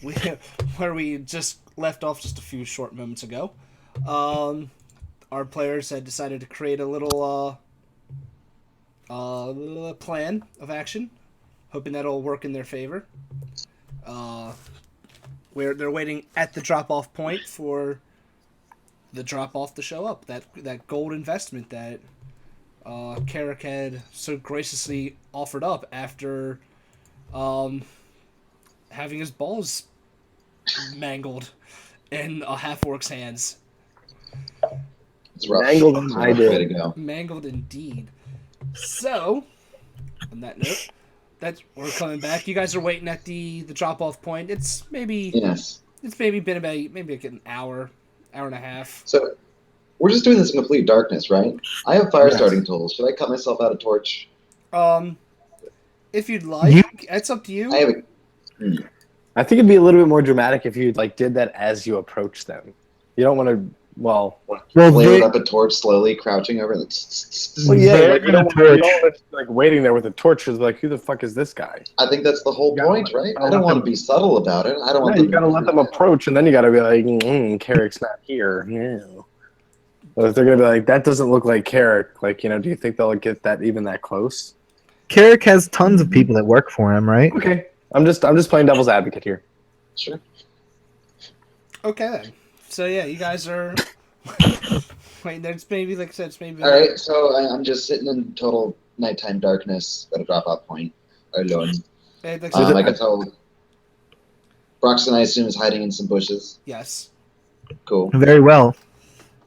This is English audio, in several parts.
we where we just left off just a few short moments ago. Our players had decided to create a little plan of action, hoping that'll work in their favor. Uh, where they're waiting at the drop off point for the drop off to show up. That gold investment that Carrick had so graciously offered up after um, having his balls mangled in a half orc's hands. It's rough. Mangled It's a I rough way to did. go. Mangled indeed. So, on that note, we're coming back. You guys are waiting at the drop off point. Yes. It's maybe been about maybe like an hour and a half. So we're just doing this in complete darkness, right? I have fire Yes. starting tools. Should I cut myself out a torch? Um, if you'd like, it's up to you. I have a. I think it'd be a little bit more dramatic if you did that as you approach them. You don't want to. Well, Flared up a torch slowly, crouching over the. yeah, you don't want to waiting there with a torch. Is like, who the fuck is this guy? I think that's the whole point, right? I don't want to be subtle about it. I don't want You them. gotta let them approach, and then you gotta be like, Carrick's not here. Yeah. But if they're gonna be like, that doesn't look like Carrick. Do you think they'll get that even that close? Carrick has tons of people that work for him, right? Okay, I'm just playing devil's advocate here. Sure. Okay then. So yeah, you guys are. Wait, there's maybe like I said, it's maybe. All right, so I'm just sitting in total nighttime darkness at a drop-off point, alone. Like I can tell. Broxton, I assume, is hiding in some bushes. yes. Cool. Very well.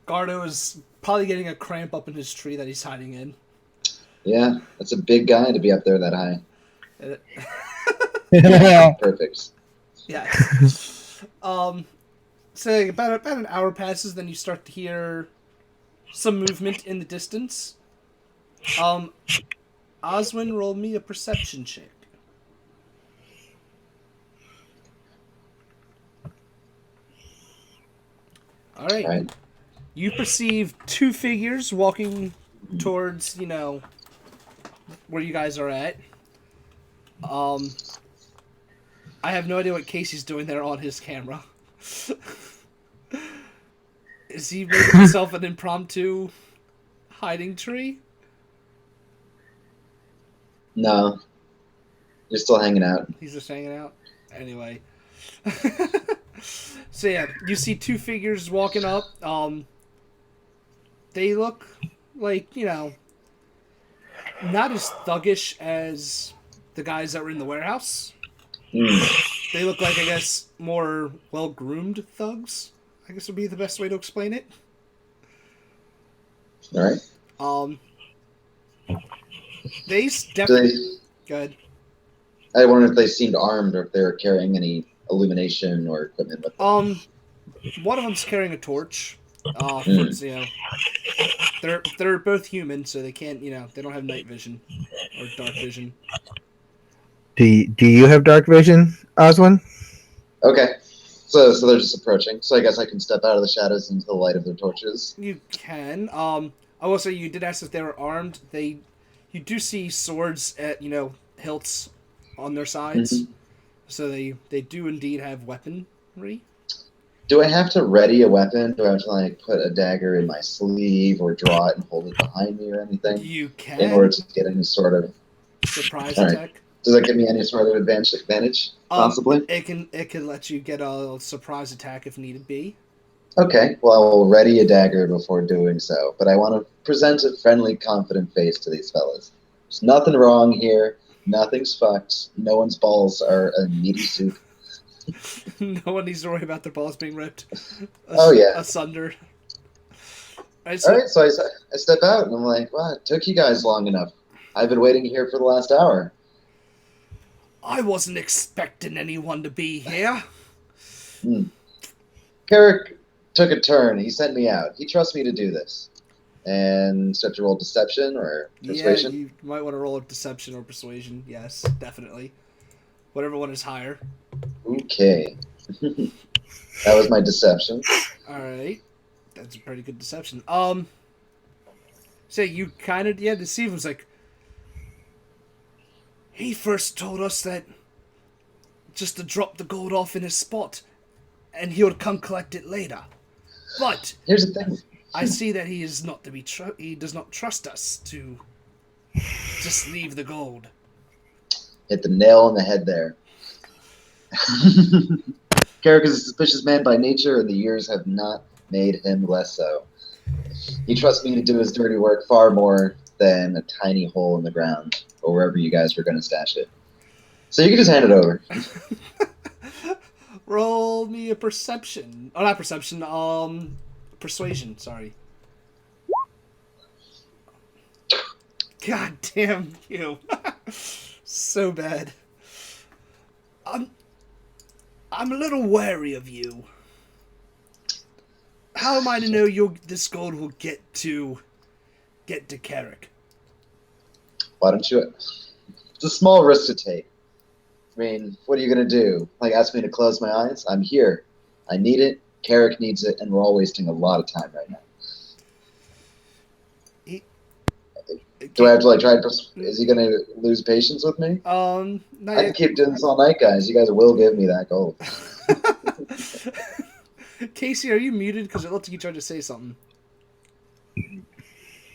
Gardo is probably getting a cramp up in his tree that he's hiding in. Yeah, that's a big guy to be up there that high. Perfect. Yeah. So about an hour passes, then you start to hear some movement in the distance. Oswen, roll me a perception check. All right. You perceive two figures walking towards, where you guys are at. I have no idea what Casey's doing there on his camera. Is he making himself an impromptu hiding tree? No. You're still hanging out. He's just hanging out? Anyway. So yeah, you see two figures walking up. They look like, not as thuggish as the guys that were in the warehouse. They look like, I guess, more well-groomed thugs, I guess would be the best way to explain it. All right. They definitely... Go ahead. I wonder if they seemed armed or if they were carrying any illumination or equipment with them. One of them's carrying a torch. They're both human, so they can't, they don't have night vision or dark vision. Do you have dark vision, Oswin? Okay. So they're just approaching. So I guess I can step out of the shadows into the light of their torches. You can. I will say you did ask if they were armed. You do see swords at, hilts on their sides. Mm-hmm. So they do indeed have weaponry. Do I have to ready a weapon? Do I have to put a dagger in my sleeve or draw it and hold it behind me or anything? You can. In order to get any sort of surprise attack. Does that give me any sort of advantage? Possibly. It can let you get a surprise attack if needed be. Okay. Well, I will ready a dagger before doing so, but I want to present a friendly, confident face to these fellas. There's nothing wrong here. Nothing's fucked. No one's balls are a meaty soup. No one needs to worry about their balls being ripped. Asunder. All right, so I step out and I'm like, wow, it took you guys long enough. I've been waiting here for the last hour. I wasn't expecting anyone to be here. Carrick took a turn. He sent me out. He trusts me to do this. And so I have to roll deception or persuasion? Yeah, you might want to roll a deception or persuasion. Yes, definitely. Whatever one is higher. Okay. That was my deception. All right. That's a pretty good deception. So you kind of, deceive him. Was like, he first told us that just to drop the gold off in his spot, and he would come collect it later. But Here's the thing. I see that he is not to be he does not trust us to just leave the gold. Hit the nail on the head there. Carrick is a suspicious man by nature, and the years have not made him less so. He trusts me to do his dirty work far more than a tiny hole in the ground, or wherever you guys were going to stash it. So you can just hand it over. Roll me a perception. Oh, not perception. Persuasion. Sorry. God damn you. So bad. I'm a little wary of you. How am I to know this gold will get to Carrick? Why don't you? It's a small risk to take. I mean, what are you going to do? Like, ask me to close my eyes? I'm here. I need it. Carrick needs it, and we're all wasting a lot of time right now. Do I have to, like, try to... Is he going to lose patience with me? Not I can keep doing this all night, guys. You guys will give me that gold. Casey, are you muted? Because it looked like you tried to say something.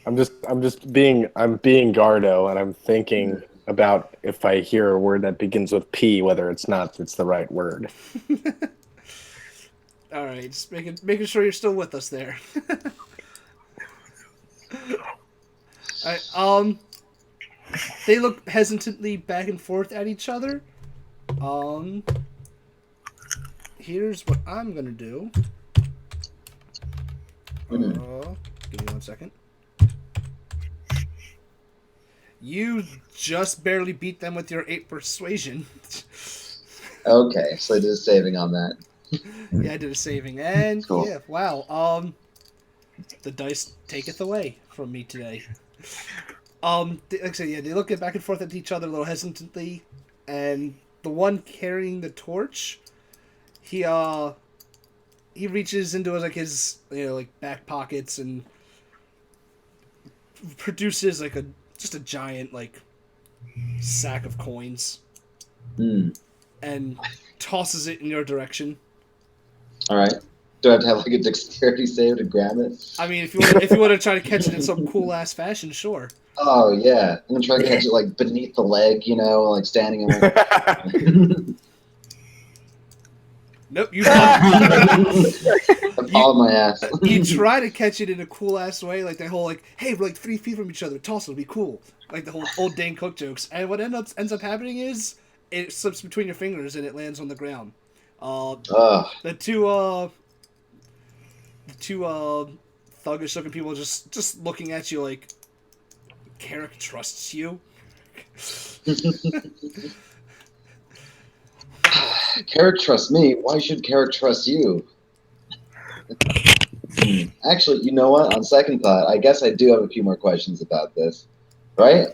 I'm being Gardo, and I'm thinking about if I hear a word that begins with P, whether it's the right word. All right, just making sure you're still with us there. All right, they look hesitantly back and forth at each other. Here's what I'm gonna do. Give me 1 second. You just barely beat them with your 8 persuasion. Okay, so just saving on that. Yeah, I did a saving, and Cool. yeah, wow. The dice taketh away from me today. Like I said, yeah, they look back and forth at each other a little hesitantly, and the one carrying the torch, he reaches into his back pockets and produces just a giant sack of coins, and tosses it in your direction. All right. Do I have to have a dexterity save to grab it? I mean, if you want to try to catch it in some cool ass fashion, sure. Oh yeah, I'm gonna try to catch it beneath the leg, standing in. Nope, you I'm following my ass. you try to catch it in a cool ass way, like that whole hey, we're 3 feet from each other, toss it'll be cool, like the whole old Dane Cook jokes. And what ends up happening is it slips between your fingers and it lands on the ground. The two thuggish looking people just looking at you like Carrick trusts you. Carrick trusts me. Why should Carrick trust you? Actually, you know what? On second thought, I guess I do have a few more questions about this. Right?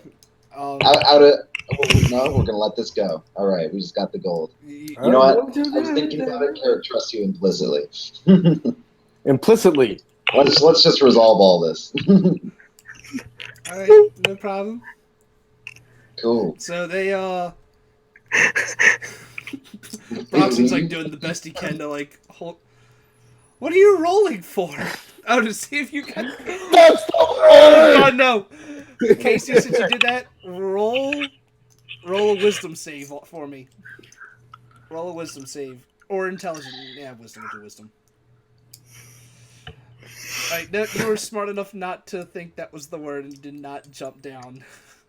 No, we're gonna let this go. All right, we just got the gold. You know what? I was thinking about it. Carrick trusts you implicitly. Implicitly. Let's just resolve all this. All right, no problem. Cool. So they Broxton's doing the best he can to hold. What are you rolling for? Oh, to see if you can. That's the Oh God, no! Casey, since you did that, roll a wisdom save for me. Roll a wisdom save or intelligence. Yeah, wisdom. We'll do wisdom. Alright, you were smart enough not to think that was the word and did not jump down.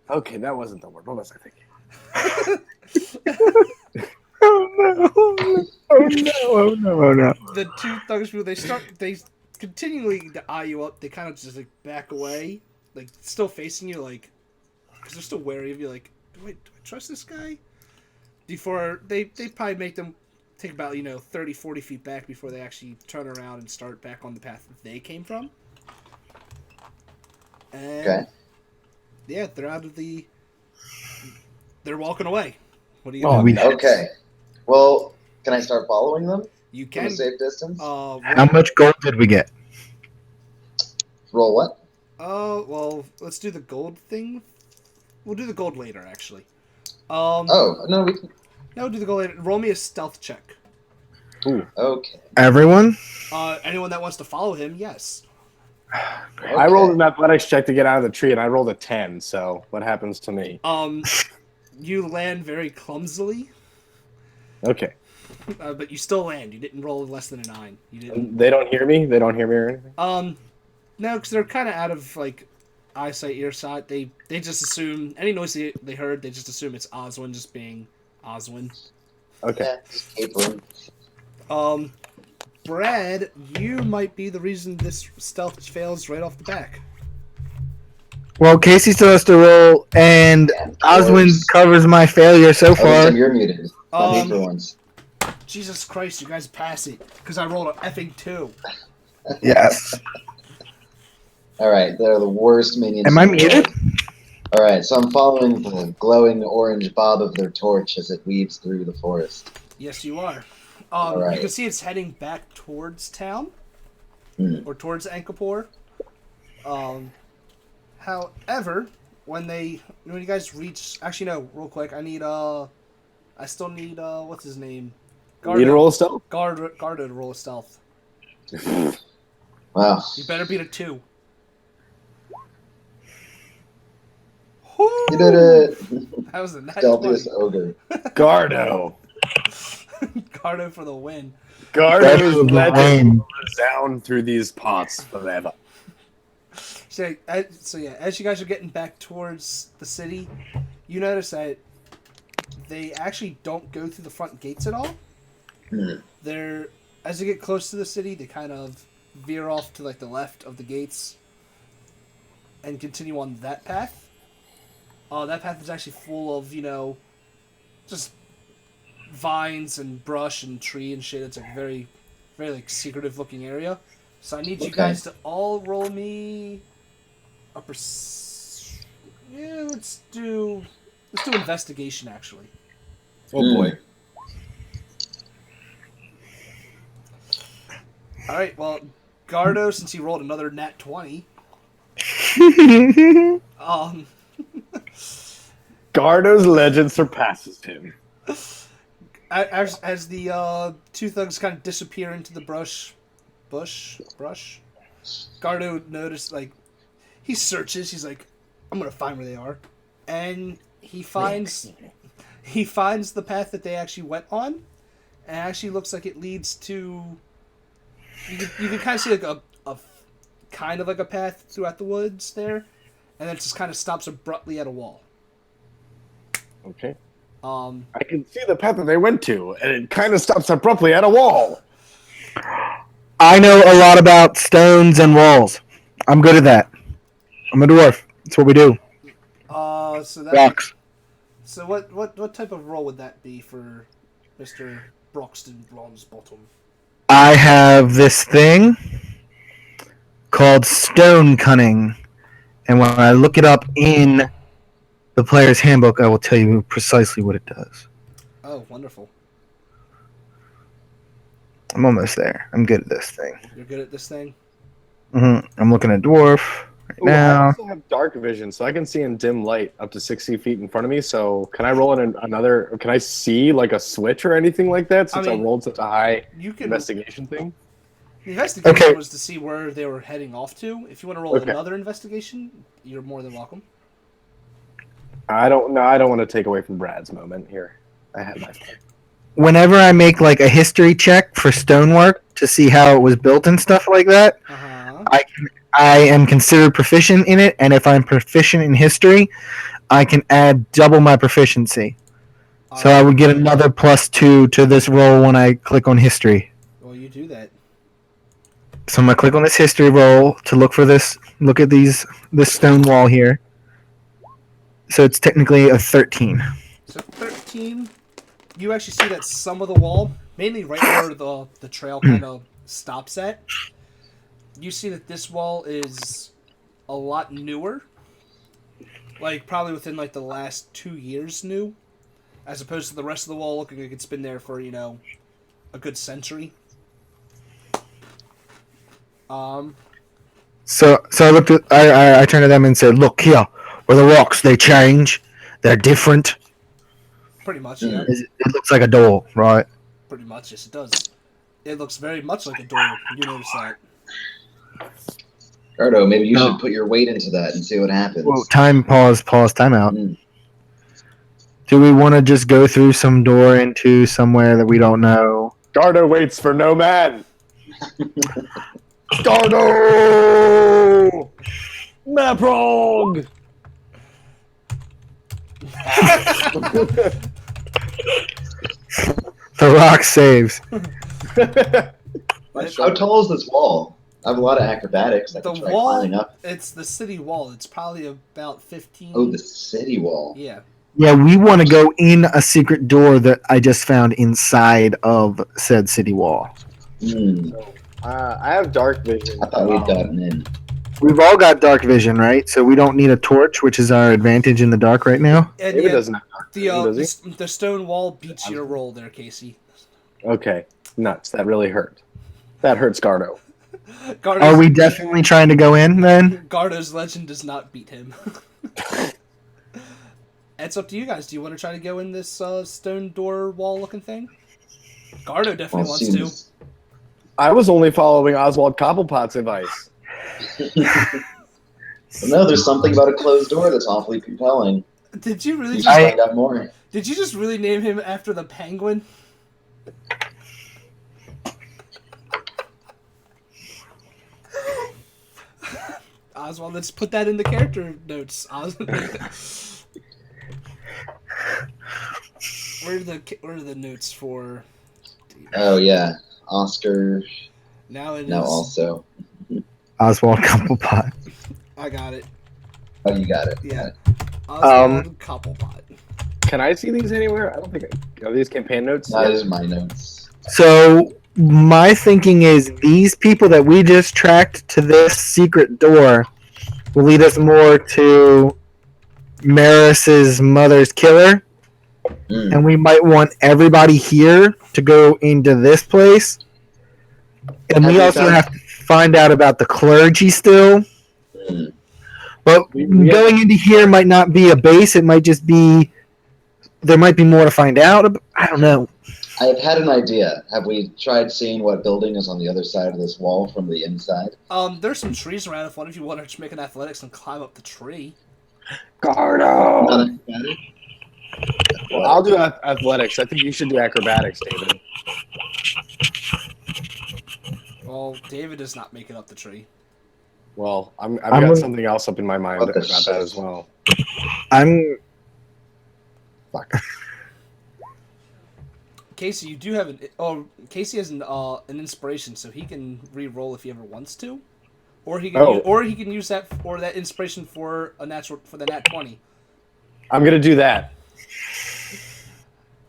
Okay, that wasn't the word. What was I thinking? Oh no. The two thugs people, they continually to eye you up. They kind of just back away, still facing you, because they're still wary of you. Do I trust this guy? Before they probably make them take about 30, 40 feet back before they actually turn around and start back on the path that they came from. And Okay. yeah, they're walking away. What do you? Okay. Well, can I start following them? You From can. a safe distance? How much gold did we get? Roll what? Well, let's do the gold thing. We'll do the gold later, actually. Oh no, we can. No, do the goal later. Roll me a stealth check. Ooh. Okay. Everyone? Anyone that wants to follow him, yes. I rolled an athletics check to get out of the tree, and I rolled a 10. So what happens to me? You land very clumsily, Okay. but you still land. You didn't roll less than a 9. You didn't. They don't hear me. They don't hear me or anything. No, because they're kind of out of like eyesight, earsight. They just assume any noise they heard. They just assume it's Oswen just being Oswen. Okay. Yeah, just capering. Brad, you might be the reason this stealth fails right off the back. Well, Casey still has to roll, and Yeah, of Oswin course. covers my failure so Oh, far. Tim, you're muted. Let me for once. Jesus Christ, you guys pass it because I rolled an effing 2. Yes. All right, they're the worst minions. Am in I the muted? world. All right, so I'm following the glowing orange bob of their torch as it weaves through the forest. Yes, you are. Alright. You can see it's heading back towards town or towards Ankapur. However, when you guys reach, actually no, real quick, I still need what's his name? Need to roll a stealth? Gardo to roll a stealth. Wow. You better beat a 2. You did it. That was a nice Stealthiest ogre. Gardo. Gardo for the win. Gardo's Gardo legend win. will resound through these pots forever. So yeah, as you guys are getting back towards the city, you notice that they actually don't go through the front gates at all. They're as you get close to the city, they kind of veer off to like the left of the gates and continue on that path. That path is actually full of just vines and brush and tree and shit. It's a very, very like secretive looking area. So I need you guys to all roll me a let's do investigation actually. Oh boy. All right. Well, Gardo, since he rolled another nat 20, Gardo's legend surpasses him. as the two thugs kind of disappear into the brush, Gardo noticed like he searches. He's like, I'm gonna find where they are, and he finds the path that they actually went on, and it actually looks like it leads to. You can kind of see like a kind of like a path throughout the woods there, and then it just kind of stops abruptly at a wall. Okay. I can see the path that they went to, and it kind of stops abruptly at a wall. I know a lot about stones and walls. I'm good at that. I'm a dwarf. That's what we do. So that Rocks. So what type of role would that be for Mr. Broxton Blonsbottom? I have this thing called stone cunning, and when I look it up in the player's handbook, I will tell you precisely what it does. Oh, wonderful. I'm almost there. I'm good at this thing. You're good at this thing? I'm looking at dwarf right Ooh, now. I also have dark vision, so I can see in dim light up to 60 feet in front of me. So can I roll in another? Can I see like a switch or anything like that? Since I rolled such a high investigation thing. The investigation was to see where they were heading off to. If you want to roll another investigation, you're more than welcome. I don't know. I don't want to take away from Brad's moment here. I had my fun. Whenever I make like a history check for stonework to see how it was built and stuff like that, I am considered proficient in it, and if I'm proficient in history, I can add double my proficiency. So I would get another +2 to this roll when I click on history. Well, you do that. So I'm gonna click on this history roll to look for this. Look at this stone wall here. So it's technically a 13. So 13. You actually see that some of the wall, mainly right where the trail kind of stops at, you see that this wall is a lot newer. Like, probably within, like, the last 2 years new. As opposed to the rest of the wall looking like it's been there for, a good century. So I looked at I turned to them and said, "Look here, where the rocks they change, they're different." Pretty much, yeah. It looks like a door, right? Pretty much, yes, it does. It looks very much like a door. You notice that. Gardo, maybe you should put your weight into that and see what happens. Whoa, time out. Mm. Do we want to just go through some door into somewhere that we don't know? Gardo waits for no man. Gardo! Maprog! The rock saves. How tall is this wall? I have a lot of acrobatics. I The can try wall, climbing up. it's the city wall. It's probably about 15. Oh, the city wall. Yeah. Yeah, we want to go in a secret door that I just found inside of said city wall. Hmm. I have dark vision. I thought we'd gotten in. We've all got dark vision, right? So we don't need a torch, which is our advantage in the dark right now. And David yeah, doesn't have dark vision, does he? the stone wall beats your roll there, Casey. Okay, nuts. That really hurt. That hurts Gardo. Are we definitely trying to go in then? Gardo's legend does not beat him. It's up to you guys. Do you want to try to go in this stone door wall looking thing? Gardo definitely wants to. I was only following Oswald Cobblepot's advice. No, there's something about a closed door that's awfully compelling. Did you really You just should find out more. Did you just really name him after the penguin? Oswald, let's put that in the character notes. Where are the notes for? Oh yeah, Oscar. Now it is. No, also. Oswald Cobblepot. I got it. Oh, you got it. Yeah. Oswald Cobblepot. Can I see these anywhere? I don't think are these campaign notes? That is my notes. So my thinking is these people that we just tracked to this secret door will lead us more to Maris's mother's killer. Mm. And we might want everybody here to go into this place. And we also have to find out about the clergy still. Mm. But going into here might not be a base. It might just be... There might be more to find out. I don't know. I've had an idea. Have we tried seeing what building is on the other side of this wall from the inside? There's some trees around. If one of you want to just make an athletics and climb up the tree. Gardo! Well, I'll do athletics. I think you should do acrobatics, David. Well, David is not making up the tree. Well, I've got something else up in my mind about that as well. Fuck. Casey, you do have Casey has an inspiration, so he can re-roll if he ever wants to, or he can use that or that inspiration for the nat 20. I'm gonna do that.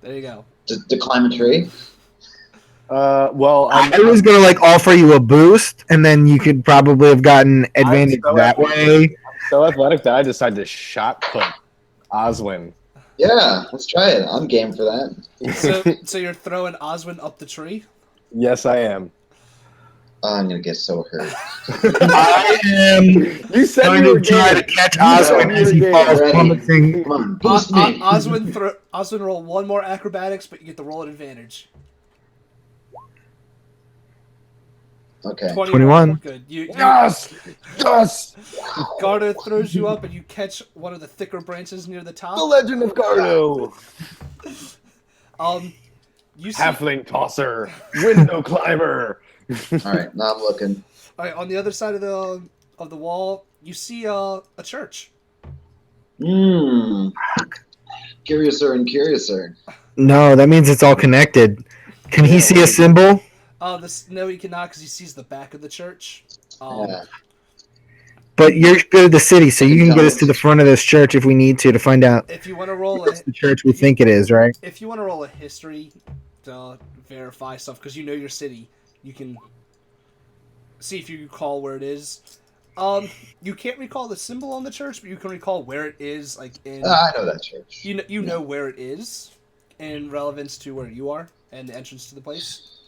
There you go. To climb a tree? Well, I was gonna offer you a boost, and then you could probably have gotten advantage that way. I'm so athletic that I decided to shot put Oswen. Yeah, let's try it. I'm game for that. So you're throwing Oswen up the tree? Yes, I am. Oh, I'm gonna get so hurt. I am You said going to try to catch Oswen as he falls plummeting. Come on, boost me. Oswen roll one more acrobatics, but you get the roll at advantage. Okay. 21. Good. Yes! Yes! Gardo throws you up, and you catch one of the thicker branches near the top. The Legend of Gardo! You see... Halfling tosser, window climber. All right, now I'm looking. All right, on the other side of the wall, you see a church. Curiouser and curiouser. No, that means it's all connected. Can he see a symbol? No, he cannot because he sees the back of the church. Yeah. But you're good at the city, so you can get us to the front of this church if we need to find out. If you want to roll it's the church we think it is, right? If you want to roll a history to verify stuff, because you know your city, you can see if you recall where it is. You can't recall the symbol on the church, but you can recall where it is, I know that church. You know where it is in relevance to where you are and the entrance to the place.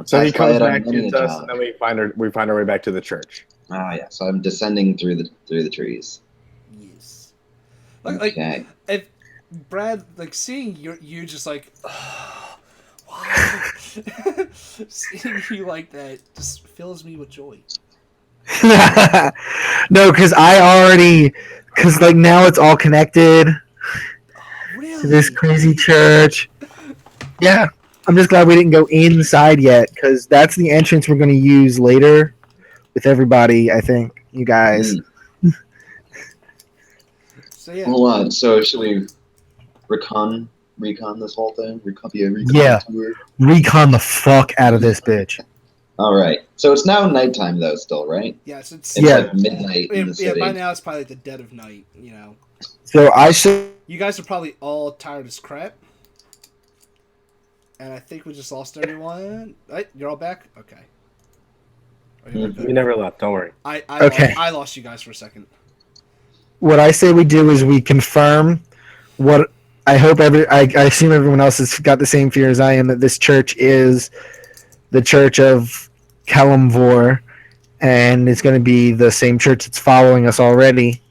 So he comes back, gets us, and then we find our way back to the church. Ah, yeah. So I'm descending through the trees. Yes. Okay. Brad, like seeing you just like, wow. Seeing you like that just fills me with joy. No, because like now it's all connected Really? to this crazy church. Yeah, I'm just glad we didn't go inside yet, because that's the entrance we're going to use later with everybody. I think you guys. So yeah. Hold on. So should we recon this whole thing? Recon tour? Recon the fuck out of this bitch. All right. So it's now nighttime though, still, right? Yes, it's like midnight in the city. Yeah, by now it's probably like the dead of night. So I should. You guys are probably all tired as crap. And I think we just lost everyone. Right, you're all back? Okay. You never left, don't worry. I lost you guys for a second. What I say we do is we confirm what I hope I assume everyone else has got the same fear as I am, that this church is the Church of Kalimvor, and it's going to be the same church that's following us already.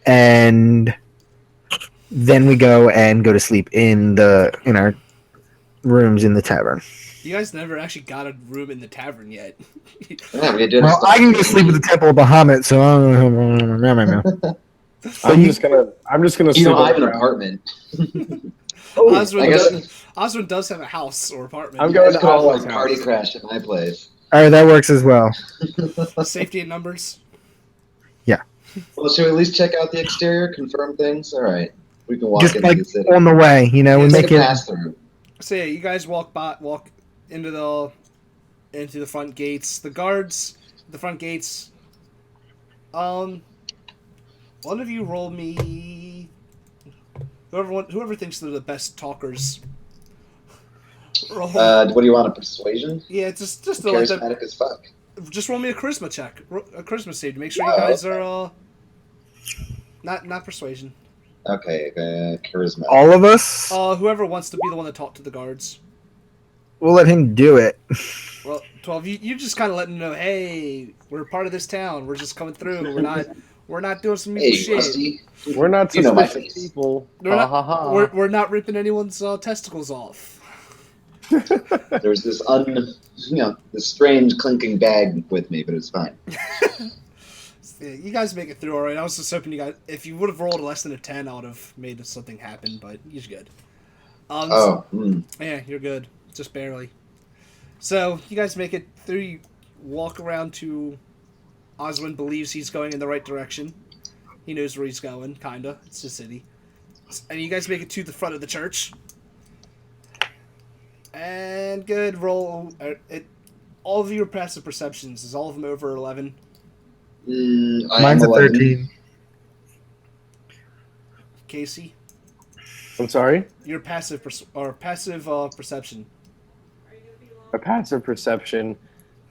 And then we go to sleep in our rooms in the tavern. You guys never actually got a room in the tavern yet. Yeah, we did. Well, I can go sleep at the Temple of Bahamut, so I'm just gonna sleep. I have an apartment. Oswen does have a house or apartment. I'm going to Oswen's party crash at my place. All right, that works as well. Safety in numbers. Yeah. Well, should we at least check out the exterior, confirm things? All right, we can walk just into like the city. on the way, we make it pass through. So yeah, you guys walk into the front gates. The guards, the front gates. One of you roll me. Whoever thinks they're the best talkers. Roll. What do you want? A persuasion? Yeah, just charismatic as fuck. Just roll me a charisma check, a charisma save to make sure you guys are not persuasion. Okay, charisma. All of us. Whoever wants to be the one to talk to the guards. We'll let him do it. Well, 12. You just kind of let them know, hey, we're part of this town. We're just coming through. We're not doing some evil shit. Rusty. We're not suspicious people. We're not ripping anyone's testicles off. There's this this strange clinking bag with me, but it's fine. Yeah, you guys make it through all right. I was just hoping you guys, if you would have rolled less than a 10, I would have made something happen, but you're good. Yeah, you're good. Just barely. So, you guys make it through. You walk around to... Oswen believes he's going in the right direction. He knows where he's going, kinda. It's the city. And you guys make it to the front of the church. And good. Roll... all of your passive perceptions, is all of them over 11? Mine's a 13. Casey? I'm sorry? Your passive perception. My passive perception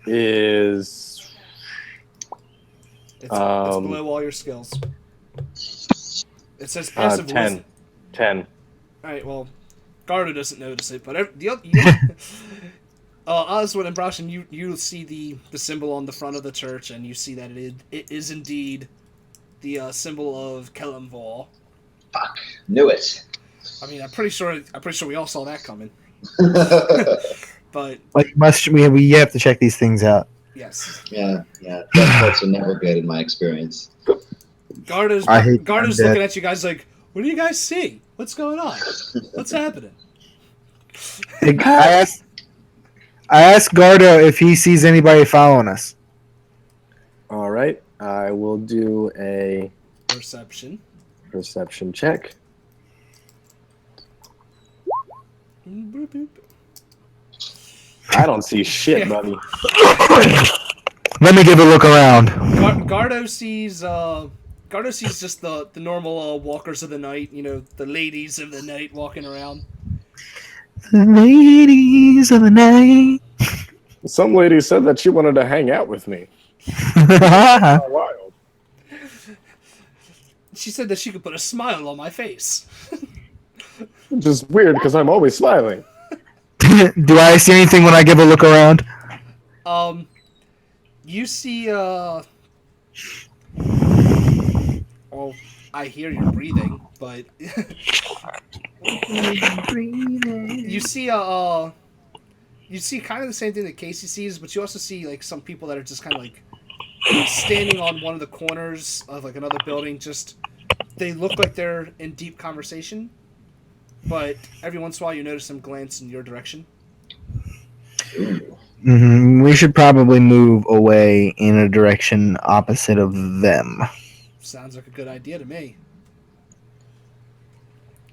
is... It's below all your skills. It says passive 10. 10. Alright, well, Gardo doesn't notice it, but Oswen and Brashen, you see the symbol on the front of the church, and you see that it is indeed the symbol of Kalimvor. Fuck, knew it. I mean, I'm pretty sure we all saw that coming. But we have to check these things out. Yes. Yeah. That's are never good in my experience. Gardo's looking at you guys like, what do you guys see? What's going on? What's happening? I asked Gardo if he sees anybody following us. All right. I will do a perception check. Boop, boop. I don't see shit, buddy. Let me give a look around. Gardo sees just the normal walkers of the night, the ladies of the night walking around. The ladies of the night. Some lady said that she wanted to hang out with me. Wild. She said that she could put a smile on my face. Which is weird because I'm always smiling. Do I see anything when I give a look around? You see, I hear your breathing, but you see kind of the same thing that Casey sees, but you also see like some people that are just kind of like standing on one of the corners of like another building. Just they look like they're in deep conversation, but every once in a while you notice them glance in your direction. We should probably move away in a direction opposite of them. Sounds like a good idea to me.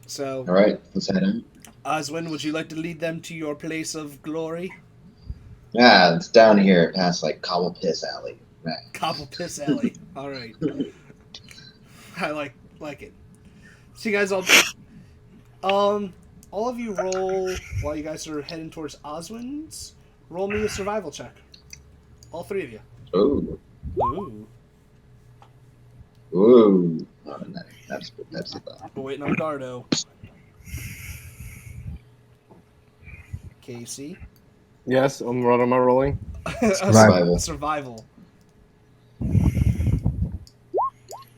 So, all right, let's head in. Oswen, would you like to lead them to your place of glory? Yeah, it's down here past like Cobble Piss Alley. Right. Cobble Piss Alley. All right. I like it. So you guys all of you roll while you guys are heading towards Oswin's. Roll me a survival check. All three of you. Ooh. Ooh. Ooh. Oh, that's the thought. We're waiting on Gardo. Casey. Yes, what am I rolling? Survival.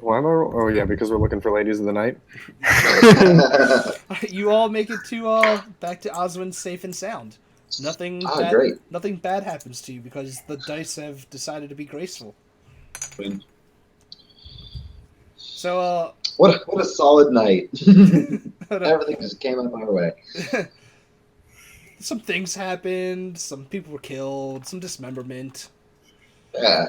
Why am I? Oh yeah, because we're looking for ladies of the night. You all make it to back to Oswin safe and sound. Nothing bad happens to you because the dice have decided to be graceful. So what a solid night. Everything just came up our way. Some things happened, some people were killed, some dismemberment. Yeah.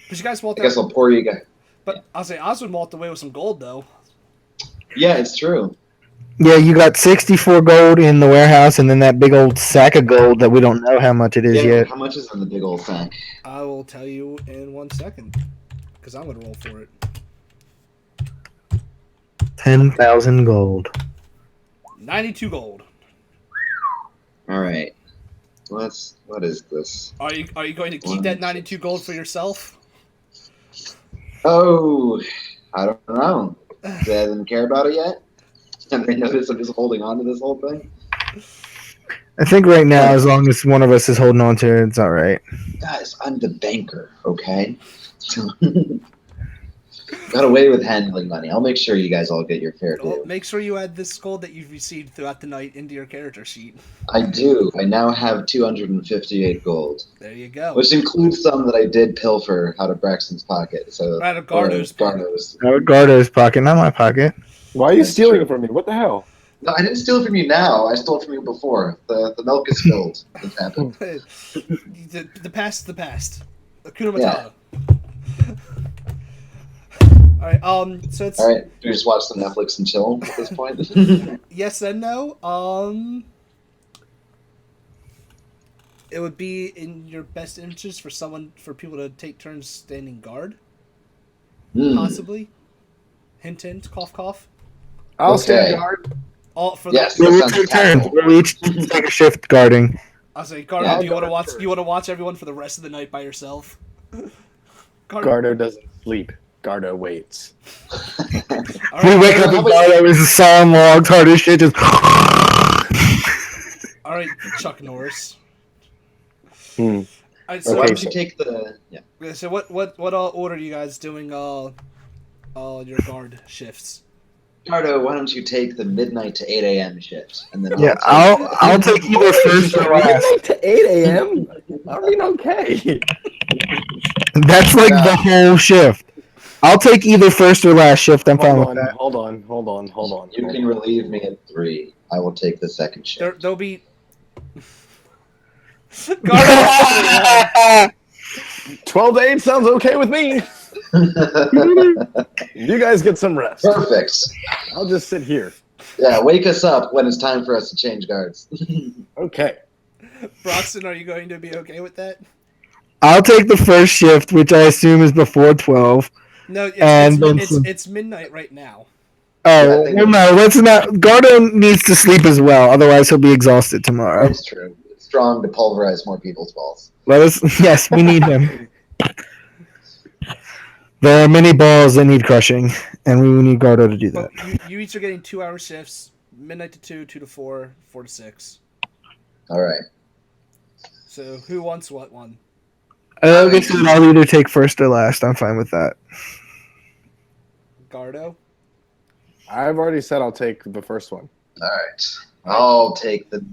But you guys walked I guess I'll pour you guys. But I'll say Oswin walked away with some gold though. Yeah, it's true. Yeah, you got 64 gold in the warehouse, and then that big old sack of gold that we don't know how much it is yet. How much is in the big old sack? I will tell you in 1 second, because I'm going to roll for it. 10,000 gold. 92 gold. All right. What is this? Are you going to keep that 92 gold for yourself? Oh, I don't know. They didn't care about it yet? And they notice I'm just holding on to this whole thing? I think right now, as long as one of us is holding on to it, it's all right. Guys, I'm the banker, okay? Got away with handling money. I'll make sure you guys all get your fair due. Well, make sure you add this gold that you've received throughout the night into your character sheet. I do. I now have 258 gold. There you go. Which includes some that I did pilfer out of Braxton's pocket. So out of Gardo's pocket. Out of Gardo's pocket, not my pocket. Why are you stealing it from me? What the hell? No, I didn't steal it from you now. I stole it from you before. The milk is spilled. It's happened. the past is the past. Hakuna Matata. All right. So it's all right. Do we just watch the Netflix and chill at this point? Yes and no. It would be in your best interest for people to take turns standing guard. Possibly. Hint, hint. Cough, cough. I'll stand guard. Yes. We'll take turns. We'll each take a shift guarding. I'll say, Gardo, do you want to watch? You want to watch everyone for the rest of the night by yourself? Gardo doesn't sleep. Gardo waits. Right, we wake up and Gardo is a solemn log, hard as shit. Just. All right, Chuck Norris. Right, so why don't you take the? Yeah. So what order are you guys doing? Your guard shifts. Gardo, why don't you take the midnight to 8 a.m. shift, and then I'll take either first or last. Midnight to 8 a.m. I mean, okay. That's like the whole shift. I'll take either first or last shift. I'm fine with that. Hold on. You can relieve me at 3. I will take the second shift. There'll be. 12 to 8 sounds okay with me. You guys get some rest. Perfect. I'll just sit here. Yeah, wake us up when it's time for us to change guards. Okay. Broxton, are you going to be okay with that? I'll take the first shift, which I assume is before 12. No, it's midnight right now. Oh, well, no, let's not. Gardo needs to sleep as well, otherwise he'll be exhausted tomorrow. That's true. It's strong to pulverize more people's balls. Yes, we need him. There are many balls that need crushing, and we need Gardo to do that. But you each are getting 2-hour shifts, midnight to 2, 2 to 4, 4 to 6. All right. So who wants what one? I'll either take first or last. I'm fine with that. Gardo? I've already said I'll take the first one. All right. I'll take the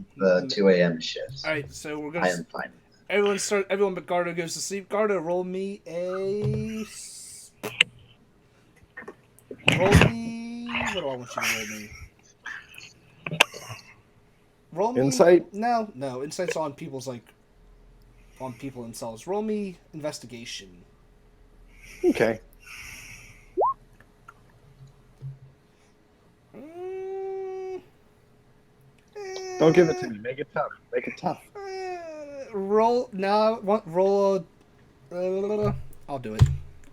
2 a.m. shift. All right, so we're gonna. I am fine. Everyone but Gardo goes to sleep. Gardo, roll me a. Roll me. What do I want you to roll me? Roll me. Insight? No. Insight's on people's on people themselves. Roll me investigation. Okay. Don't give it to me. Make it tough. Make it tough. Roll now. Roll a. I'll do it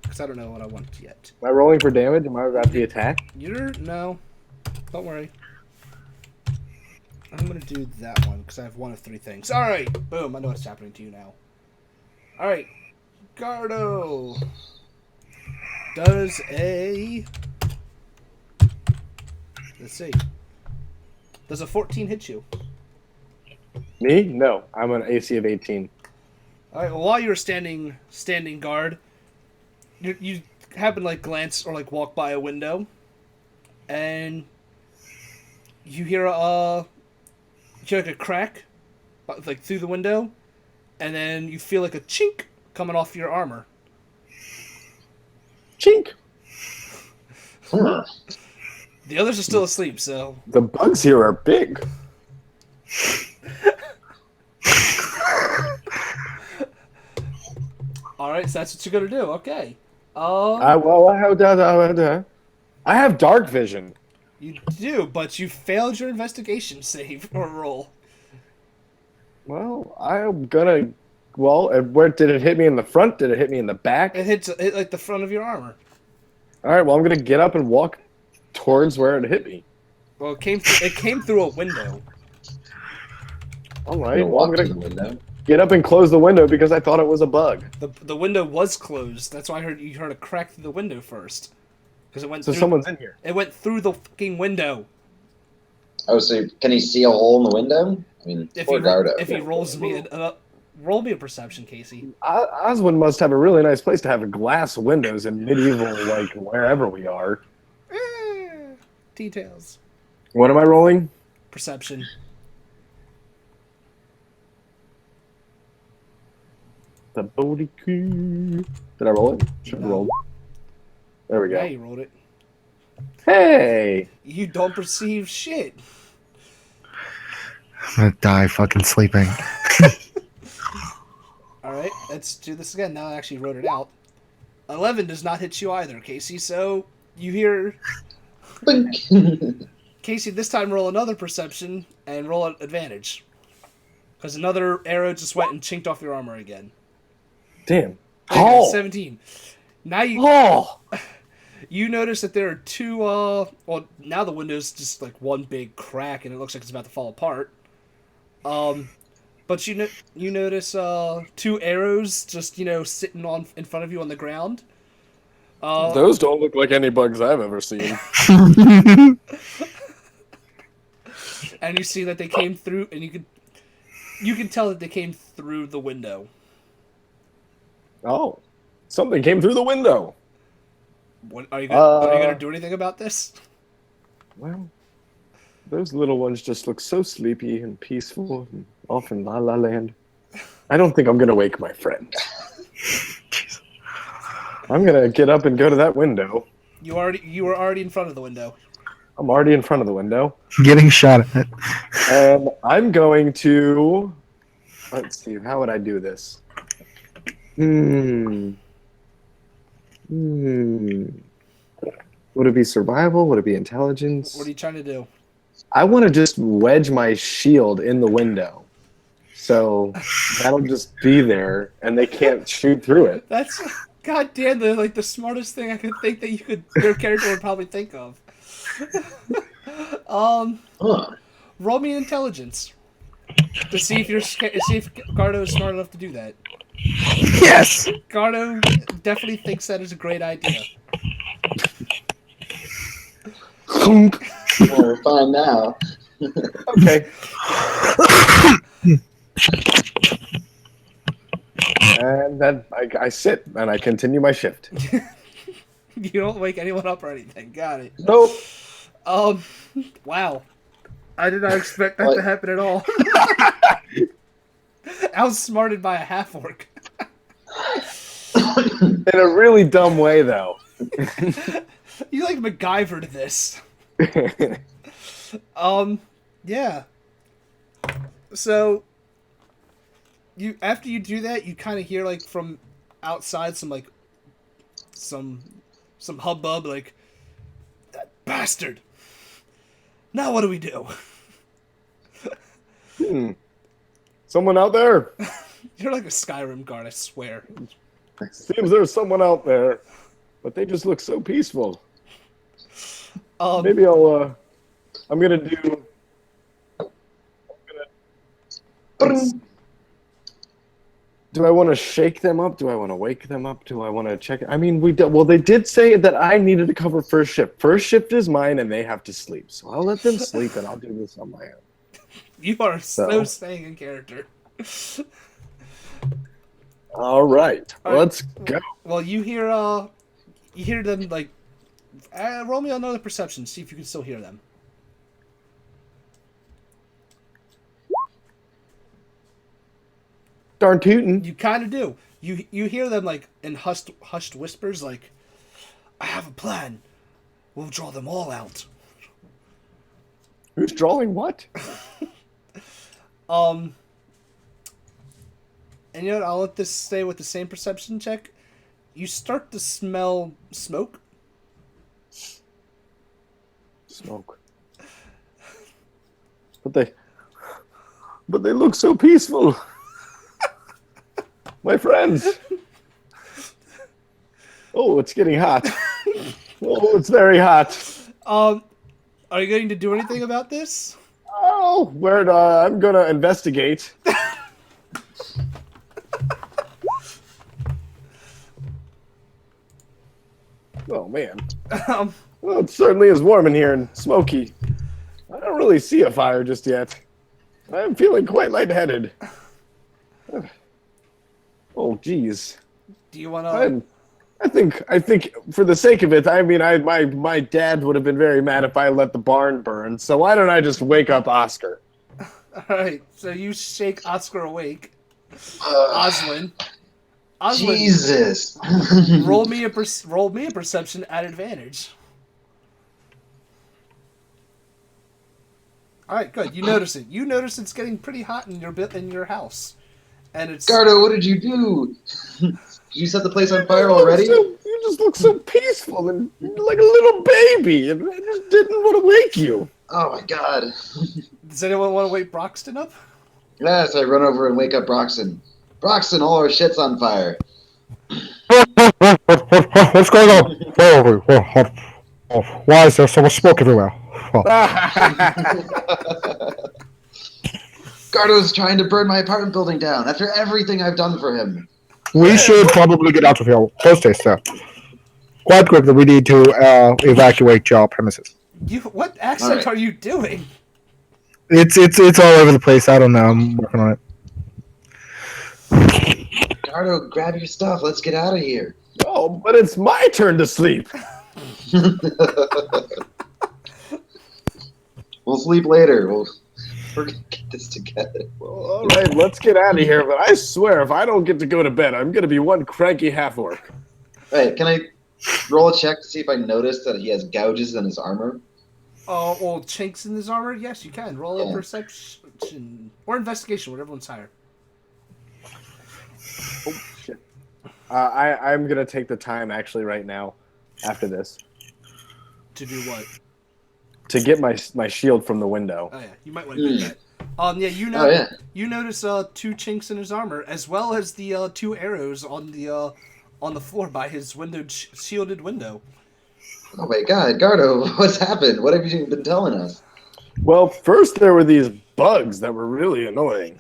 because I don't know what I want yet. Am I rolling for damage? Am I about the attack? No. Don't worry. I'm gonna do that one because I have one of three things. All right. Boom. I know what's happening to you now. All right. Gardo does a. Let's see. Does a 14 hit you? Me? No. I'm an AC of 18. All right. Well, while you're standing guard, you happen to glance or walk by a window, and you hear a crack, through the window, and then you feel a chink coming off your armor. Chink. Huh. The others are still asleep, so The bugs here are big. all right. So that's what you're gonna do. Okay. I have dark vision. You do, but you failed your investigation save or roll. Well, I'm gonna. Well, where did it hit me in the front? Did it hit me in the back? It hit the front of your armor. All right. Well, I'm gonna get up and walk towards where it hit me. Well, it came through a window. All right. Well, I'm Walk to gonna the window. get up and close the window because I thought it was a bug. The window was closed. That's why you heard a crack through the window first. Because it went. So through, someone's in here. It went through the fucking window. Oh, so can he see a hole in the window? I mean, poor Gardo. If he rolls me roll me a perception, Casey. Oswen must have a really nice place to have glass windows in medieval, wherever we are. Details. What am I rolling? Perception. The booty key. Did I roll it? Should have rolled. There we go. Yeah, you rolled it. Hey! You don't perceive shit. I'm gonna die fucking sleeping. Alright, let's do this again. Now I actually wrote it out. 11 does not hit you either, Casey, so you hear... Casey, this time roll another perception and roll an advantage. Because another arrow just went and chinked off your armor again. Damn. Oh! 17. Now you... Oh! You notice that there are two, well, now the window's just one big crack and it looks like it's about to fall apart. But you notice, two arrows just, sitting in front of you on the ground. Those don't look like any bugs I've ever seen. And you see that they came through, and you can tell that they came through the window. Oh. Something came through the window. What are you gonna do anything about this? Well, those little ones just look so sleepy and peaceful and off in La La Land. I don't think I'm gonna wake my friend. I'm gonna get up and go to that window. You were already in front of the window. I'm already in front of the window. Getting shot at. And I'm going to... Let's see, how would I do this? Would it be survival? Would it be intelligence? What are you trying to do? I want to just wedge my shield in the window. So that'll just be there, and they can't shoot through it. That's goddamn the smartest thing I could think that your character would probably think of. Roll me intelligence to see if Gardo is smart enough to do that. Yes. Gardo definitely thinks that is a great idea. Well, we're fine now. Okay. And then I sit and I continue my shift. You don't wake anyone up or anything. Got it. Nope. Wow. I did not expect that to happen at all. Outsmarted by a half-orc. In a really dumb way, though. You like MacGyvered this. Yeah. So, after you do that, you kind of hear, like, from outside some hubbub, like, that bastard. Now what do we do? Someone out there? You're like a Skyrim guard, I swear. Seems there's someone out there, but they just look so peaceful. Maybe I'm gonna do. Do I want to shake them up? Do I want to wake them up? Do I want to check? I mean, they did say that I needed to cover first shift. First shift is mine, and they have to sleep. So I'll let them sleep, and I'll do this on my own. You are so staying in character. All right, let's go. Well, you hear them like. Roll me another perception. See if you can still hear them. Darn tootin'. You kind of do. You hear them like in hushed whispers, like, "I have a plan. We'll draw them all out." Who's drawing what? And you know what? I'll let this stay with the same perception check. You start to smell smoke. Smoke. But they look so peaceful. My friends. Oh, it's getting hot. Oh, it's very hot. Are you going to do anything about this? Oh, I'm gonna investigate. Oh man. Well, it certainly is warm in here and smoky. I don't really see a fire just yet. I'm feeling quite lightheaded. Oh, geez. Do you want to? I think for the sake of it, I mean, my dad would have been very mad if I let the barn burn. So why don't I just wake up Oscar? All right. So you shake Oscar awake. Oswen. Jesus. roll me a perception at advantage. All right, good. You notice it. You notice it's getting pretty hot in your house, and it's. Gardo, what did you do? Did you set the place on fire already? You just look so peaceful and like a little baby, and I just didn't want to wake you. Oh my God. Does anyone want to wake Broxton up? Yes, I run over and wake up Broxton. Broxton, all our shit's on fire. What's going on? Why is there so much smoke everywhere? Gardo's trying to burn my apartment building down after everything I've done for him. We should probably get out of here. Post haste, sir. Quite quickly, we need to evacuate your premises. What accent are you doing? It's all over the place. I don't know. I'm working on it. Gardo, grab your stuff. Let's get out of here. Oh, but it's my turn to sleep. We'll sleep later. We're gonna get this together. Well, all right, let's get out of here. But I swear, if I don't get to go to bed, I'm gonna be one cranky half-orc. Hey, can I roll a check to see if I notice that he has gouges in his armor? Oh, well, chinks in his armor? Yes, you can. Roll a perception or investigation, whatever one's higher. Oh shit! I'm gonna take the time actually right now, after this. To do what? To get my shield from the window. Oh yeah, you might want to do that. Yeah, you notice 2 chinks in his armor, as well as the 2 arrows on the floor by his shielded window. Oh my God, Gardo, what's happened? What have you been telling us? Well, first there were these bugs that were really annoying.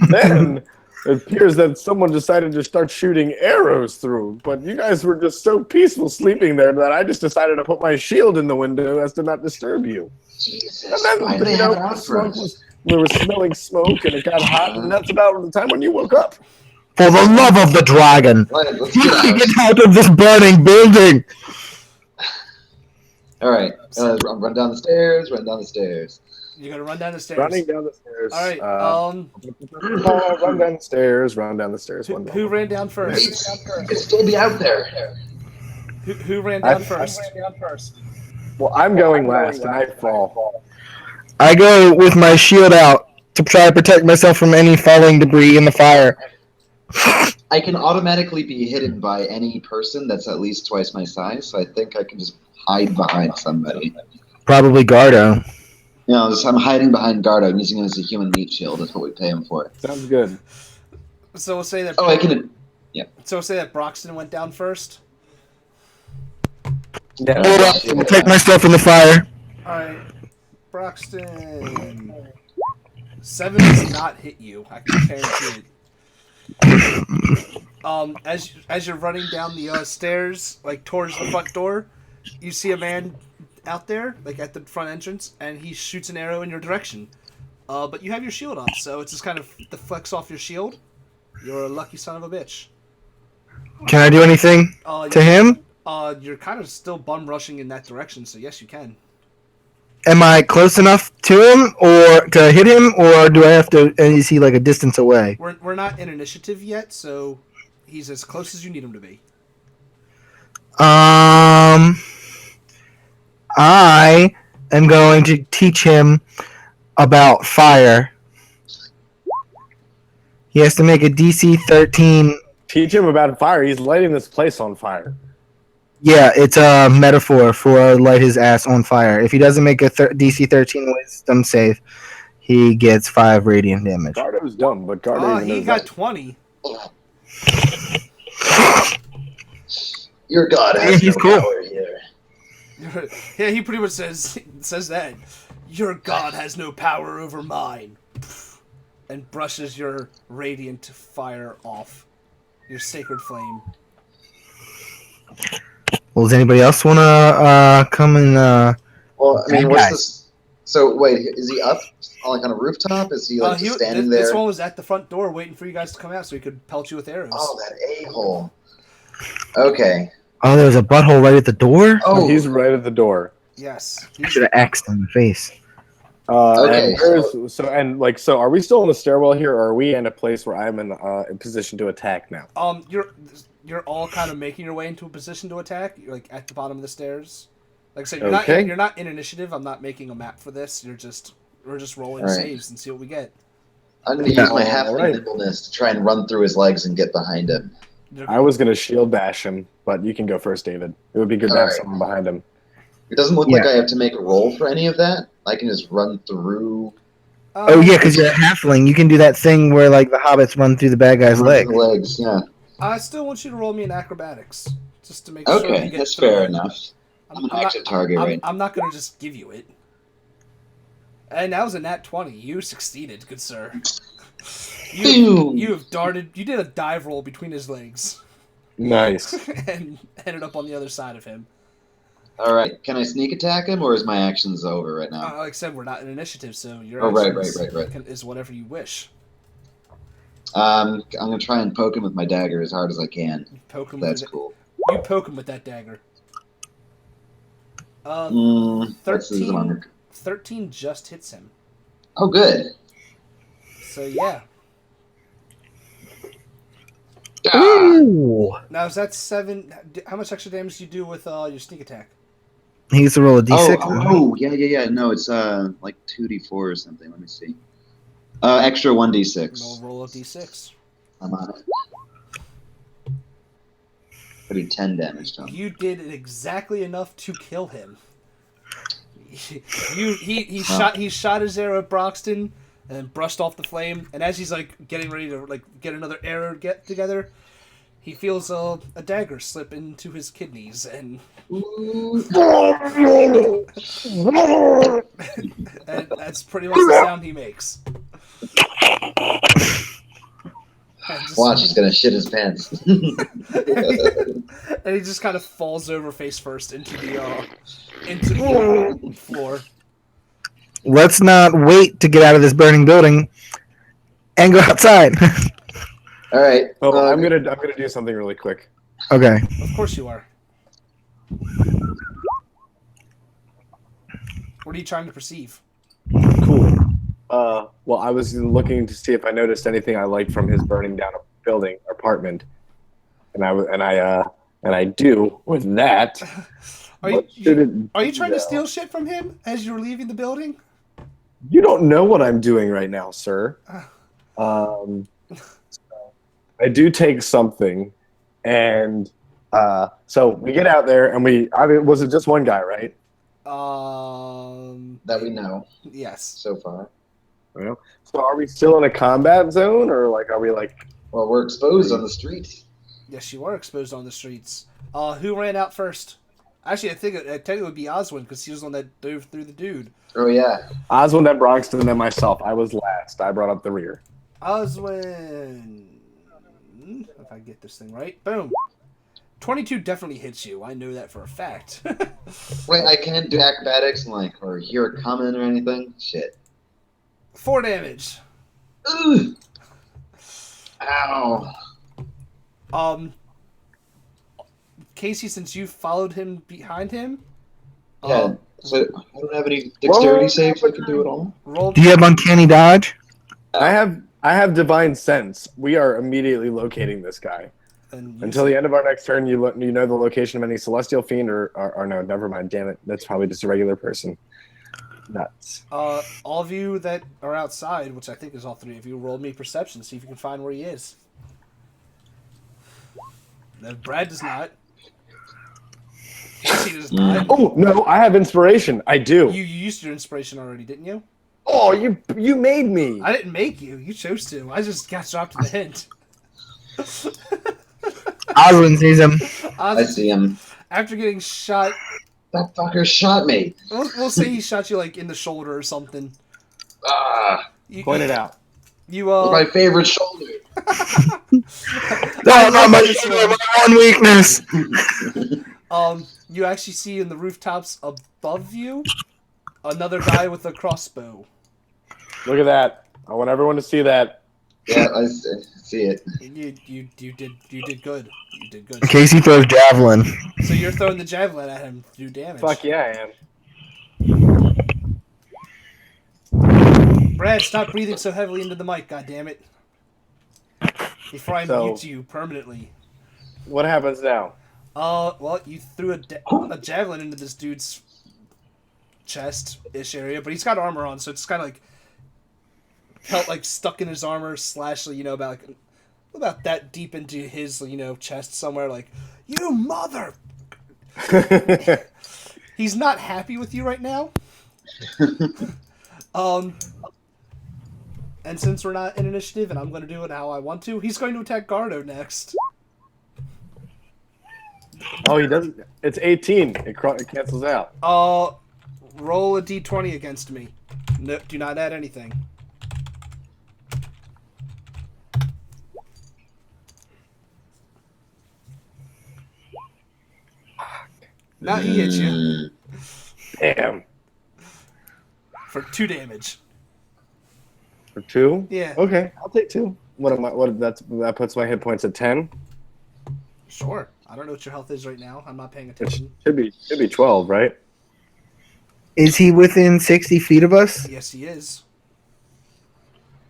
Then it appears that someone decided to start shooting arrows through, but you guys were just so peaceful sleeping there that I just decided to put my shield in the window as to not disturb you. Jesus, and then, why did they have it out for us? We were smelling smoke and it got hot, and that's about the time when you woke up. For the love of the dragon, Let's get out of this burning building. All right. Run down the stairs. Run down the stairs. You're gonna run down the stairs. Running down the stairs. All right. Run down the stairs. Run down the stairs. Who ran down first? You could still be out there. Who ran down first? Well, I'm going last, and I fall. I go with my shield out to try to protect myself from any falling debris in the fire. I can automatically be hidden by any person that's at least twice my size, so I think I can just hide behind somebody. Probably Gardo. No, I'm hiding behind Gardo. I'm using him as a human meat shield. That's what we pay him for. Sounds good. So we'll say that. Oh, I can. Yeah. So we'll say that Broxton went down first. Yeah. Protect myself from the fire. All right, Broxton. 7 does not hit you. I can guarantee it. As you're running down the stairs, like towards the front door, you see a man out there, like at the front entrance, and he shoots an arrow in your direction. But you have your shield up, so it's just kind of deflects off your shield. You're a lucky son of a bitch. Can I do anything to him? You're kind of still bum rushing in that direction, so yes, you can. Am I close enough to him, or to hit him, or do I have to? Is he like a distance away? We're not in initiative yet, so he's as close as you need him to be. I am going to teach him about fire. He has to make a DC 13. Teach him about fire. He's lighting this place on fire. Yeah, it's a metaphor for light his ass on fire. If he doesn't make a DC 13 wisdom save, he gets 5 radiant damage. Gardo's dumb, but Gardo He got 20. Your god has no power here. Yeah, he pretty much says that. Your god has no power over mine. And brushes your radiant fire off. Your sacred flame. Well, does anybody else want to come and... Well, I mean, what's this? So, wait, is he up like on a rooftop? Is he just standing there? This one was at the front door waiting for you guys to come out so he could pelt you with arrows. Oh, that a-hole. Okay. Oh, there was a butthole right at the door? Oh, he's right at the door. Yes. I should have axed him in the face. Okay. So are we still in the stairwell here, or are we in a place where I'm in position to attack now? You're all kind of making your way into a position to attack. You're like at the bottom of the stairs. Like I said, you're not in initiative. I'm not making a map for this. We're just rolling saves and see what we get. I'm going to use my halfling nimbleness to try and run through his legs and get behind him. I was going to shield bash him, but you can go first, David. It would be good to have someone behind him. It doesn't look like I have to make a roll for any of that. I can just run through. Oh yeah, because you're a halfling. You can do that thing where like the hobbits run through the bad guy's legs. Yeah. I still want you to roll me in acrobatics just to make sure. Okay, that's fair enough. I'm an active target, right? I'm not going to just give you it. And that was a nat 20. You succeeded, good sir. You have darted. You did a dive roll between his legs. Nice. And ended up on the other side of him. All right. Can I sneak attack him, or is my actions over right now? Like I said, we're not in initiative, so your right. is whatever you wish. I'm gonna try and poke him with my dagger as hard as I can. Poke him. That's cool. You poke him with that dagger. 13 just hits him. Oh, good. So yeah. Ooh. Now is that 7? How much extra damage do you do with your sneak attack? He gets to roll a d6. Oh, yeah. No, it's like 2d4 or something. Let me see. Extra 1d6. Roll a d6. I'm on it. I do 10 damage to him. You did exactly enough to kill him. He shot his arrow at Broxton and brushed off the flame. And as he's like getting ready to like get another arrow together, he feels a dagger slip into his kidneys, and and that's pretty much the sound he makes. Watch, he's gonna shit his pants. And he just kind of falls over face first into the floor. Let's not wait to get out of this burning building and go outside. All right. Oh, I'm gonna do something really quick. Okay. Of course you are. What are you trying to perceive? Cool. Well, I was looking to see if I noticed anything I liked from his burning down building apartment, and I do with that. Are you trying to steal shit from him as you're leaving the building? You don't know what I'm doing right now, sir. I do take something, and so we get out there, and was it just one guy, right? That we know Yes. so far. Well, so are we still in a combat zone, or like are we like? Well, we're exposed on the streets. Yes, you are exposed on the streets. Who ran out first? Actually, I think technically it would be Oswen because he was the one that dove through the dude. Oh yeah. Oswen, then Bronxton, and then myself. I was last. I brought up the rear. Oswen. If I get this thing right. Boom. 22 definitely hits you. I know that for a fact. Wait, I can't do acrobatics and or hear it coming or anything? Shit. 4 damage. Ooh. Ow. Casey, since you followed him behind him. Yeah. So I don't have any dexterity saves I can do at all. Do you have uncanny dodge? I have divine sense. We are immediately locating this guy. Until the end of our next turn, you know the location of any celestial fiend or no, never mind. Damn it, that's probably just a regular person. Nuts. All of you that are outside, which I think is all 3 of you, roll me perception. See if you can find where he is. No, Brad does not. Casey does not. Oh no, I have inspiration. I do. You used your inspiration already, didn't you? Oh, you made me. I didn't make you. You chose to. I just got dropped in the hint. Oswin sees him. I see him. After getting shot, that fucker shot me. We'll say he shot you in the shoulder or something. Point it out. You my favorite shoulder. Not my shoulder, my one weakness. You actually see in the rooftops above you another guy with a crossbow. Look at that. I want everyone to see that. Yeah, I see it. You did good. You did good. Casey throws javelin. So you're throwing the javelin at him to do damage. Fuck yeah, I am. Brad, stop breathing so heavily into the mic, goddammit. Before I mute you permanently. What happens now? Well, you threw a javelin into this dude's chest-ish area, but he's got armor on, so it's kind of felt stuck in his armor / about that deep into his chest somewhere. You mother. He's not happy with you right now. And since we're not in initiative and I'm going to do it how I want to, he's going to attack Gardo next. Oh, he doesn't. It's 18. It cancels out. Roll a d20 against me. No, do not add anything. Now he hits you. Damn. For 2 damage. For 2? Yeah. Okay, I'll take 2. That puts my hit points at 10. Sure. I don't know what your health is right now. I'm not paying attention. It should be 12, right? Is he within 60 feet of us? Yes, he is.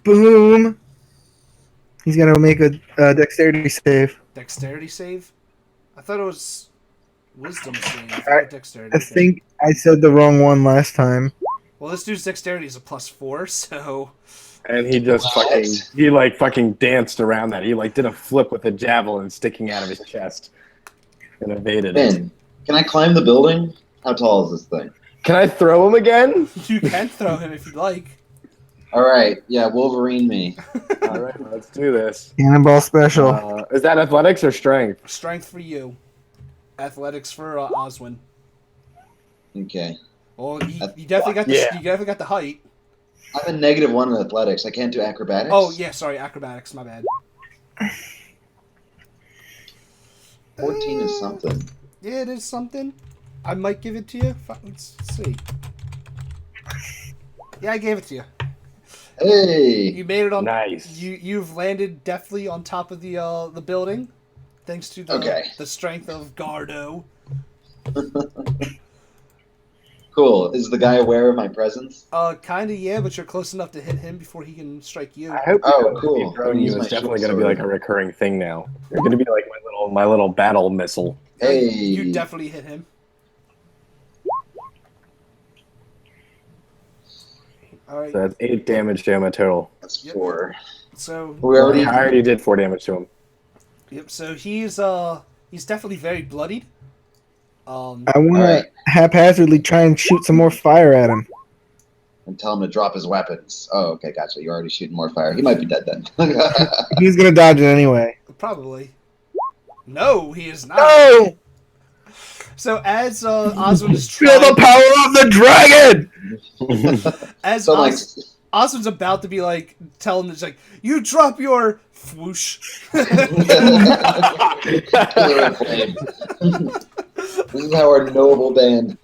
Boom. He's gonna make a dexterity save. Dexterity save? I thought it was wisdom save. Dexterity. I think I said the wrong one last time. Well, this dude's dexterity is a +4, so. And he just fucking danced around that. He did a flip with a javelin sticking out of his chest and evaded it. Can I climb the building? How tall is this thing? Can I throw him again? You can throw him if you'd like. All right, yeah, Wolverine me. All right, let's do this. Cannonball special. Is that athletics or strength? Strength for you. Athletics for Oswen. Okay. Well, you definitely got you definitely got the height. I'm a -1 in athletics. I can't do acrobatics. Oh yeah, sorry, acrobatics. My bad. 14 is something. Yeah, it is something. I might give it to you. Let's see. Yeah, I gave it to you. Hey! You made it on. Nice. You've landed deftly on top of the building, thanks to the strength of Gardo. Cool. Is the guy aware of my presence? Kinda, yeah, but you're close enough to hit him before he can strike you. I hope Oh, me cool. throwing Use you my is definitely short going to be like sword. a recurring thing now. You're going to be like my little battle missile. You Hey. definitely hit him. All right. So that's 8 damage to him a total. That's Yep. 4. So We already. I already did 4 damage to him. yep. So he's definitely very bloodied. I want All to right. haphazardly try and shoot some more fire at him. And tell him to drop his weapons. Oh, okay, gotcha. You're already shooting more fire. He might be dead then. He's gonna dodge it anyway. Probably. No, he is not. No! So as Oswin is Feel the trying, power of the dragon! as So like, Oswin's about to be like, tell him, it's like, you drop your whoosh. pillar of flame. This is how our noble band.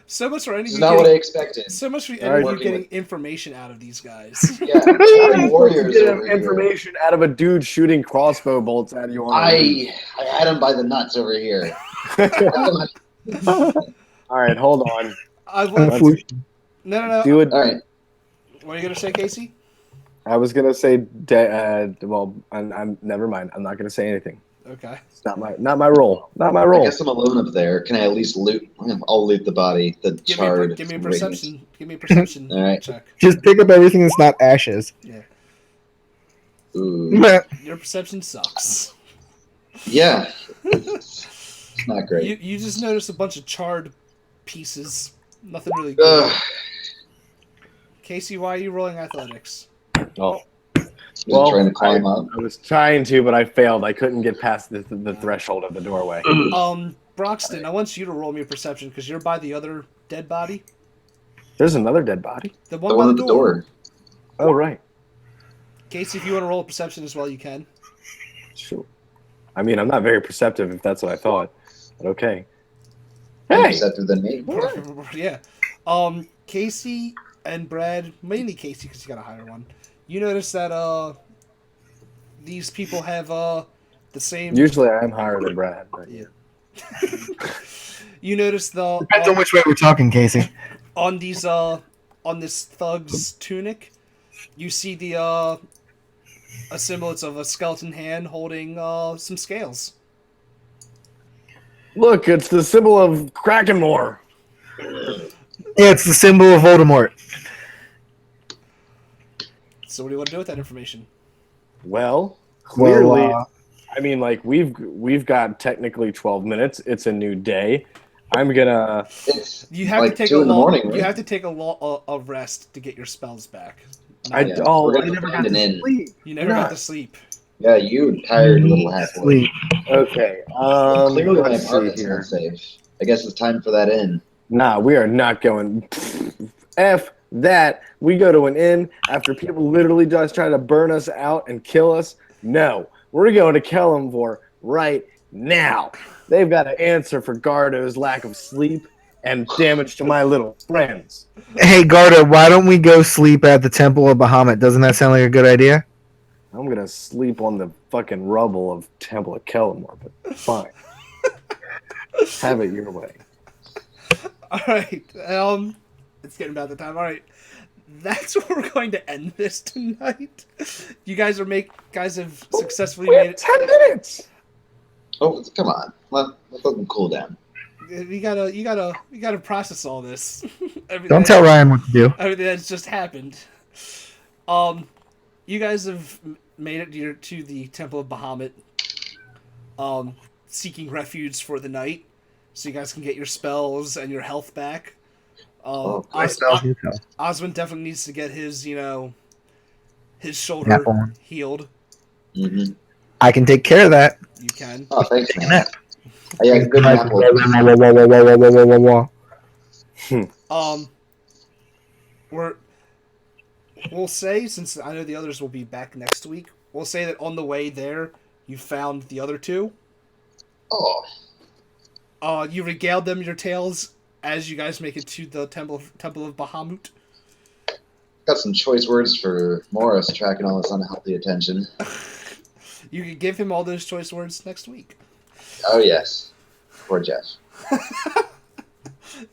So much for any of This you is not what I getting, expected. so much for any Alright. of you Working getting with- information out of these guys. Yeah, our warriors Get over here. information out of a dude shooting crossbow bolts at you on a roof. I had him by the nuts over here. All right, hold on. I want, Whoosh. no. Do it. All right. What are you gonna say, Casey? I was gonna say, well, I'm never mind. I'm not gonna say anything. Okay. It's not my role. Not my I role. guess I'm alone up there. Can I at least loot? I'll loot the body, the charred. Give me a radiant. perception. Give me a perception All right. check. Just pick up everything that's not ashes. Ooh. Your perception sucks. Yeah. It's not great. You just notice a bunch of charred pieces. Nothing really good. Ugh. Casey, why are you rolling athletics? Oh, Was he trying to climb up? I was trying to, but I failed. I couldn't get past the threshold of the doorway. Broxton, I want you to roll me a perception because you're by the other dead body. There's another dead body. The The one one by at the door. Oh right. Casey, if you want to roll a perception as well, you can. Sure. I mean, I'm not very perceptive if that's what I thought. But okay. More Hey. perceptive than me. Yeah. Casey and Brad, mainly Casey because you got a higher one. You notice that these people have the same. Usually I am higher than Brad. But Yeah. You notice the Depends on which way we're talking, Casey. on these on this thug's tunic, you see the a semblance of a skeleton hand holding some scales. Look, it's the symbol of Krakenmore. Yeah, it's the symbol of Voldemort. So what do you want to do with that information? Well, clearly, Well, I mean, like we've got technically 12 minutes. It's a new day. I'm gonna. It's You have like to take 2 a in the long, morning, right? You have to take a rest to get your spells back. I Yeah, oh, we're I gonna never got find to an inn. sleep. You never got to sleep. Yeah, you tired little halfway. sleep. Okay. Clearly, my Let's see apartment's here. not safe. I guess it's time for that inn. Nah, we are not going. F that. We go to an inn after people literally just try to burn us out and kill us. No, we're going to Kellamvor right now. They've got to answer for Gardo's lack of sleep and damage to my little friends. Hey, Garda, why don't we go sleep at the Temple of Bahamut? Doesn't that sound like a good idea? I'm gonna sleep on the fucking rubble of Temple of Kellamvor, but fine. Have it your way. All right. It's getting about the time. All right. That's where we're going to end this tonight. You guys have successfully We made have it. 10 minutes. Oh, come on. Let them cool down. You gotta process all this. Everything Don't tell Ryan what to do. everything that's just happened. You guys have made it to the Temple of Bahamut. Seeking refuge for the night, so you guys can get your spells and your health back. Oswin definitely needs to get his, his shoulder Apple. healed. Mm-hmm. I can take care of that. You can. Oh, thanks, Take a man. nap. Yeah, good nap. We'll say, since I know the others will be back next week, we'll say that on the way there, you found the other two. Oh, You regaled them your tales as you guys make it to the Temple of Bahamut. got some choice words for Morris tracking all this unhealthy attention. You can give him all those choice words next week. Oh, yes. Poor Jeff.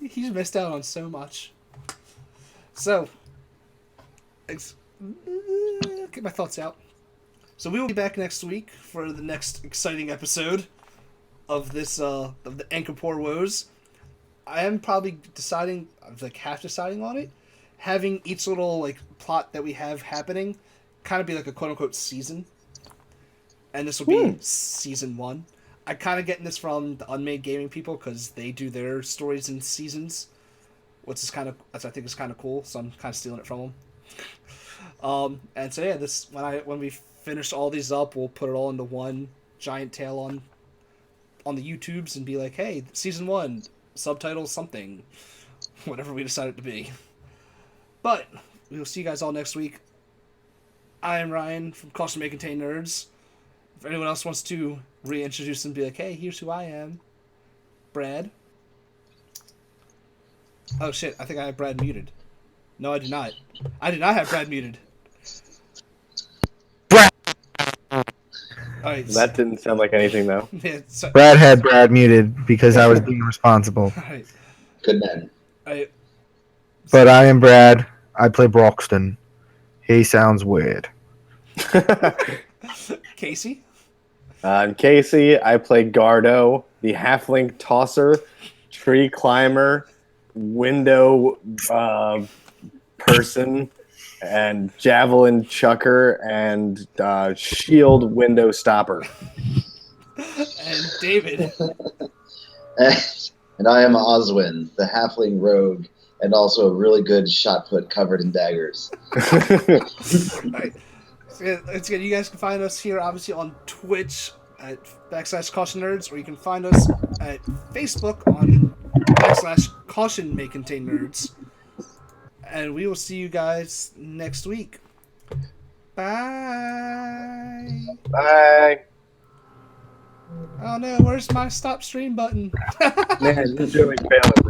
He's missed out on so much. So, get my thoughts out. So we will be back next week for the next exciting episode of this of the Ankapur Woes. I am probably deciding, like half deciding on it, having each little like plot that we have happening kind of be like a quote unquote season, and this will be season 1. I kind of getting this from the Unmade Gaming people because they do their stories in seasons, which is kind of, I think is kind of cool. So I'm kind of stealing it from them. And so yeah, this when we finish all these up, we'll put it all into one giant tale on the YouTubes and be like, hey, season 1, subtitle something, whatever we decide it to be. But we will see you guys all next week. I am Ryan from Caution May Contain Nerds. If anyone else wants to reintroduce and be like, hey, here's who I am, Brad. Oh shit, I think I have Brad muted. No, I do not. I did not have Brad muted. Alright, That didn't sound like anything, though. yeah, so, Brad had Brad muted because I was being responsible. alright, Good man. alright. But I am Brad. I play Broxton. He sounds weird. Casey? I'm Casey. I play Gardo, the halfling tosser, tree climber, window person, and javelin chucker, and shield window stopper. And David. And I am Oswen, the halfling rogue, and also a really good shot put covered in daggers. Alright. So, yeah, it's good. You guys can find us here, obviously, on Twitch at /Caution Nerds, or you can find us at Facebook on /Caution May Contain Nerds. And we will see you guys next week. Bye. Bye. Oh no, where's my stop stream button? Man, you're really failing this.